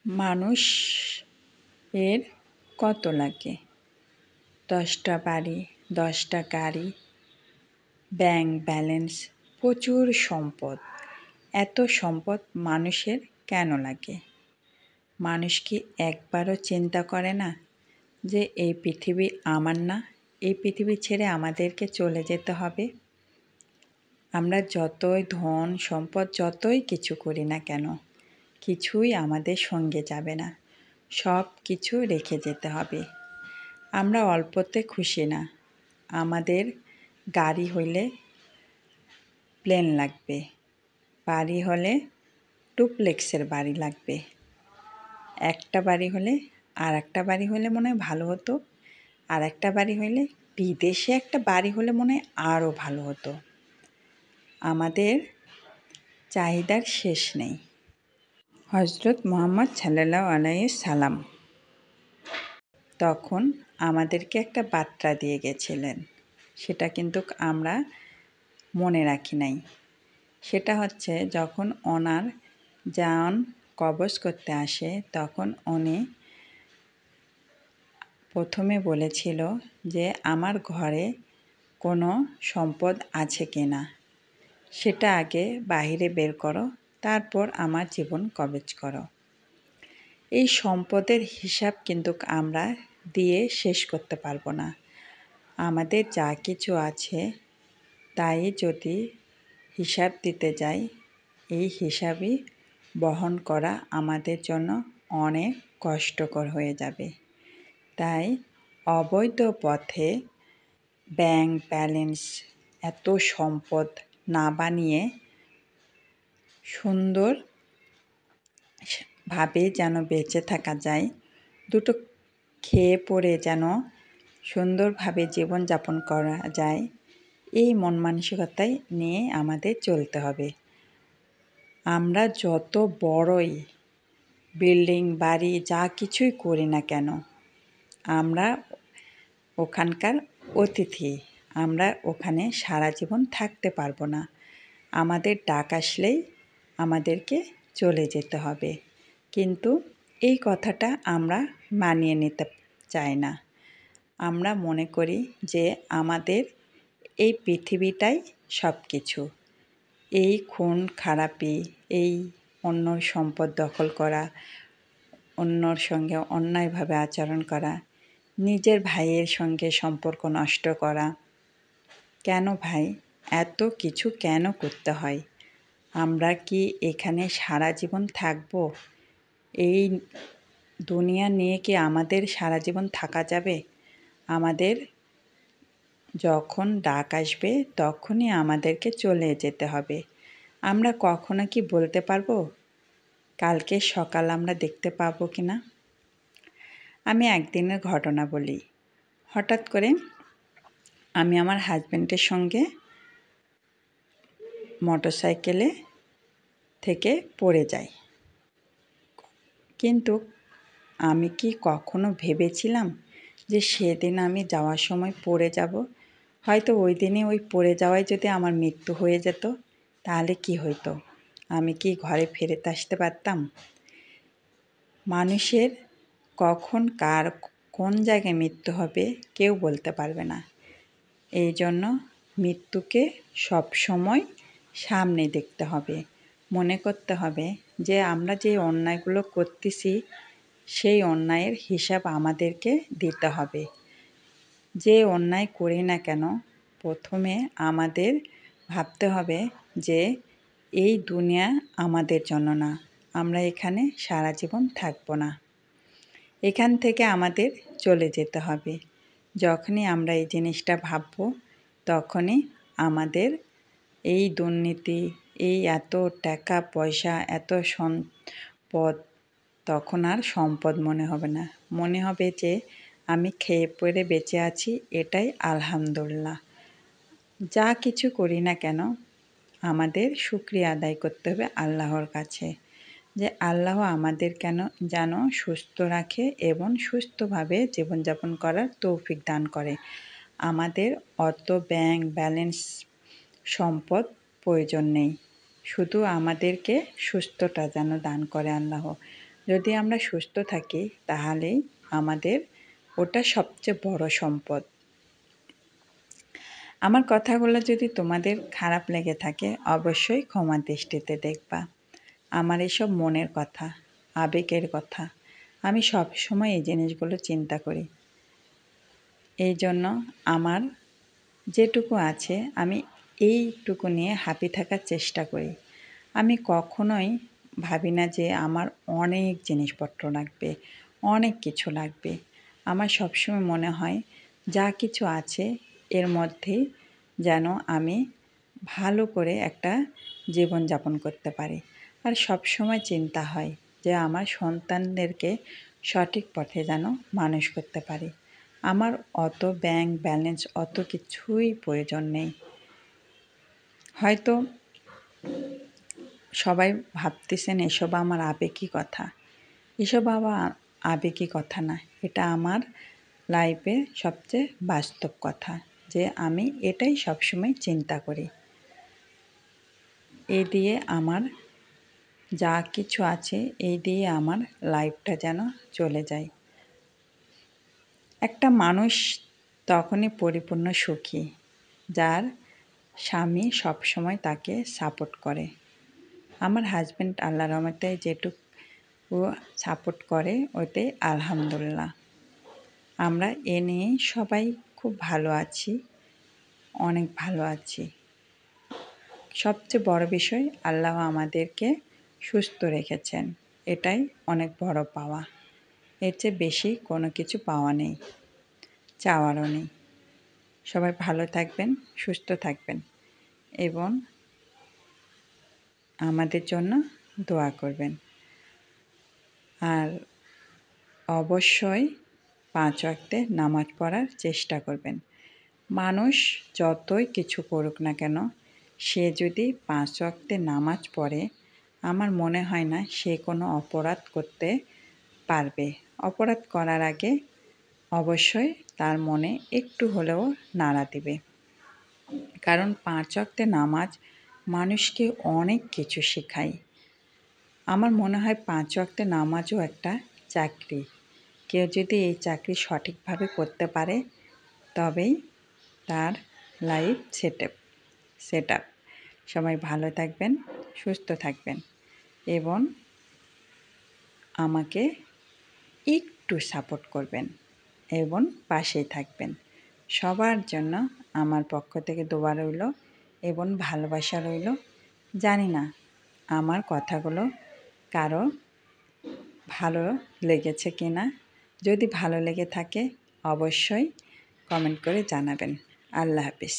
মানুষ এর কত লাগে? 10টা বাড়ি, 10টা গাড়ি, ব্যাংক ব্যালেন্স, প্রচুর সম্পদ। এত সম্পদ মানুষের কেন লাগে? মানুষ কি একবারও চিন্তা করে না যে এই পৃথিবী আমার না, এই পৃথিবী ছেড়ে আমাদেরকে চলে যেতে হবে? আমরা যতই ধন সম্পদ যতই কিছু করি না কেন, কিছুই আমাদের সঙ্গে যাবে না, সব কিছু রেখে যেতে হবে। আমরা অল্পতে খুশি না, আমাদের গাড়ি হইলে প্লেন লাগবে, বাড়ি হলে ডুপ্লেক্সের বাড়ি লাগবে, একটা বাড়ি হলে আর একটা বাড়ি হলে মনে হয় ভালো হতো, আর একটা বাড়ি হইলে বিদেশে একটা বাড়ি হলে মনে হয় আরও ভালো হতো। আমাদের চাহিদার শেষ নেই। হজরত মুহাম্মদ সাল্লাল্লাহু আলাইহি সাল্লাম তখন আমাদেরকে একটা বার্তা দিয়ে গেছিলেন, সেটা কিন্তু আমরা মনে রাখি নাই। সেটা হচ্ছে যখন ওনার জান কবজ করতে আসে তখন উনি প্রথমে বলেছিল যে আমার ঘরে কোনো সম্পদ আছে কি না সেটা আগে বাহিরে বের করো, তারপর আমার জীবন কবজ করো। এই সম্পদের হিসাব কিন্তু আমরা দিয়ে শেষ করতে পারবো না। আমাদের যা কিছু আছে তাই যদি হিসাব দিতে যাই, এই হিসাবই বহন করা আমাদের জন্য অনেক কষ্টকর হয়ে যাবে। তাই অবৈধ পথে ব্যাংক ব্যালেন্স এত সম্পদ না বানিয়ে সুন্দরভাবে যেন বেঁচে থাকা যায়, দুটো খেয়ে পরে যেন সুন্দরভাবে জীবনযাপন করা যায়, এই মন মানসিকতাই নিয়ে আমাদের চলতে হবে। আমরা যত বড়ই বিল্ডিং বাড়ি যা কিছুই করি না কেন, আমরা ওখানকার অতিথি, আমরা ওখানে সারা জীবন থাকতে পারবো না। আমাদের ডাক আসলেই আমাদেরকে চলে যেতে হবে, কিন্তু এই কথাটা আমরা মানিয়ে নিতে চাই না। আমরা মনে করি যে আমাদের এই পৃথিবীটাই সব কিছু। এই খুন খারাপি, এই অন্যর সম্পদ দখল করা, অন্যর সঙ্গে অন্যায়ভাবে আচরণ করা, নিজের ভাইয়ের সঙ্গে সম্পর্ক নষ্ট করা, কেন ভাই এত কিছু কেন করতে হয়? আমরা কি এখানে সারা জীবন থাকবো? এই দুনিয়া নিয়ে কি আমাদের সারা জীবন থাকা যাবে? আমাদের যখন ডাক আসবে তখনই আমাদেরকে চলে যেতে হবে। আমরা কখনো কি বলতে পারবো কালকে সকাল আমরা দেখতে পাবো কি না? আমি একদিনের ঘটনা বলি। হঠাৎ করে আমি আমার হাজব্যান্ডের সঙ্গে মোটরসাইকেলে থেকে পড়ে যাই। কিন্তু আমি কি কখনো ভেবেছিলাম যে সেদিন আমি যাওয়ার সময় পড়ে যাব? হয়তো ওই দিনই ওই পড়ে যাওয়ায় যদি আমার মৃত্যু হয়ে যেত, তাহলে কি হইতো? আমি কি ঘরে ফেরত আসতে পারতাম? মানুষের কখন কার কোন জায়গায় মৃত্যু হবে কেউ বলতে পারবে না। এই জন্য মৃত্যুকে সবসময় সামনে দেখতে হবে, মনে করতে হবে যে আমরা যে অন্যায়গুলো করতেছি সেই অন্যায়ের হিসাব আমাদেরকে দিতে হবে। যে অন্যায় করি না কেন, প্রথমে আমাদের ভাবতে হবে যে এই দুনিয়া আমাদের জন্য না, আমরা এখানে সারা জীবন থাকবো না, এখান থেকে আমাদের চলে যেতে হবে। যখনই আমরা এই জিনিসটা ভাববো তখনই আমাদের এই দুর্নীতি, এই এত টাকা পয়সা, এত সম্পদ তখন আর সম্পদ মনে হবে না। মনে হবে যে আমি খেয়ে পরে বেঁচে আছি, এটাই আলহামদুলিল্লাহ। যা কিছু করি না কেন আমাদের শুকরিয়া আদায় করতে হবে আল্লাহর কাছে, যে আল্লাহ আমাদের যেন সুস্থ রাখে এবং সুস্থভাবে জীবনযাপন করার তৌফিক দান করে। আমাদের অত ব্যাংক ব্যালেন্স সম্পদ প্রয়োজন নেই, শুধু আমাদেরকে সুস্থতা যেন দান করে আল্লাহ। যদি আমরা সুস্থ থাকি তাহলেই আমাদের ওটা সবচেয়ে বড় সম্পদ। আমার কথাগুলো যদি তোমাদের খারাপ লেগে থাকে অবশ্যই ক্ষমা দৃষ্টিতে দেখবা। আমার এসব মনের কথা, আবেগের কথা, আমি সব সময় এই জিনিসগুলো চিন্তা করি। এই জন্য আমার যেটুকু আছে আমি এইটুকু নিয়ে হ্যাপি থাকার চেষ্টা করি। আমি কখনোই ভাবি না যে আমার অনেক জিনিসপত্র লাগবে, অনেক কিছু লাগবে। আমার সবসময় মনে হয় যা কিছু আছে এর মধ্যেই যেন আমি ভালো করে একটা জীবনযাপন করতে পারি। আর সবসময় চিন্তা হয় যে আমার সন্তানদেরকে সঠিক পথে যেন মানুষ করতে পারি। আমার অত ব্যাংক ব্যালেন্স অত কিছুই প্রয়োজন নেই। হয়তো সবাই ভাবতেছেন এসব আমার আবেগী কথা। এসব আবার আবেগী কথা না, এটা আমার লাইফে সবচেয়ে বাস্তব কথা যে আমি এটাই সবসময় চিন্তা করি। এই দিয়ে আমার যা কিছু আছে এই দিয়ে আমার লাইফটা যেন চলে যায়। একটা মানুষ তখনই পরিপূর্ণ সুখী যার স্বামী সবসময় তাকে সাপোর্ট করে। আমার হাজব্যান্ড আল্লাহর রহমতে যেটুকু সাপোর্ট করে ওতে আলহামদুলিল্লাহ। আমরা এ নিয়েই সবাই খুব ভালো আছি, অনেক ভালো আছি। সবচেয়ে বড় বিষয় আল্লাহ আমাদেরকে সুস্থ রেখেছেন, এটাই অনেক বড় পাওয়া। এর চেয়ে বেশি কোনো কিছু পাওয়া নেই, চাওয়ারও নেই। সবাই ভালো থাকবেন, সুস্থ থাকবেন এবং আমাদের জন্য দোয়া করবেন। আর অবশ্যই 5 ওয়াক্তে নামাজ পড়ার চেষ্টা করবেন। মানুষ যতই কিছু করুক না কেন, সে যদি 5 ওয়াক্তে নামাজ পড়ে আমার মনে হয় না সে কোনো অপরাধ করতে পারবে। অপরাধ করার আগে অবশ্যই তার মনে একটু হলেও নাড়া দিবে। কারণ 5 ওয়াক্তে নামাজ মানুষকে অনেক কিছু শেখায়। আমার মনে হয় 5 ওয়াক্তে নামাজও একটা চাকরি। কেউ যদি এই চাকরি সঠিকভাবে করতে পারে তবেই তার লাইফ সেট আপ। সবাই ভালো থাকবেন, সুস্থ থাকবেন এবং আমাকে একটু সাপোর্ট করবেন এবং পাশেই থাকবেন। সবার জন্য আমার পক্ষ থেকে দোয়া রইল এবং ভালোবাসা রইল। জানি না আমার কথাগুলো কারো ভালো লেগেছে কি না। যদি ভালো লেগে থাকে অবশ্যই কমেন্ট করে জানাবেন। আল্লাহ হাফিজ।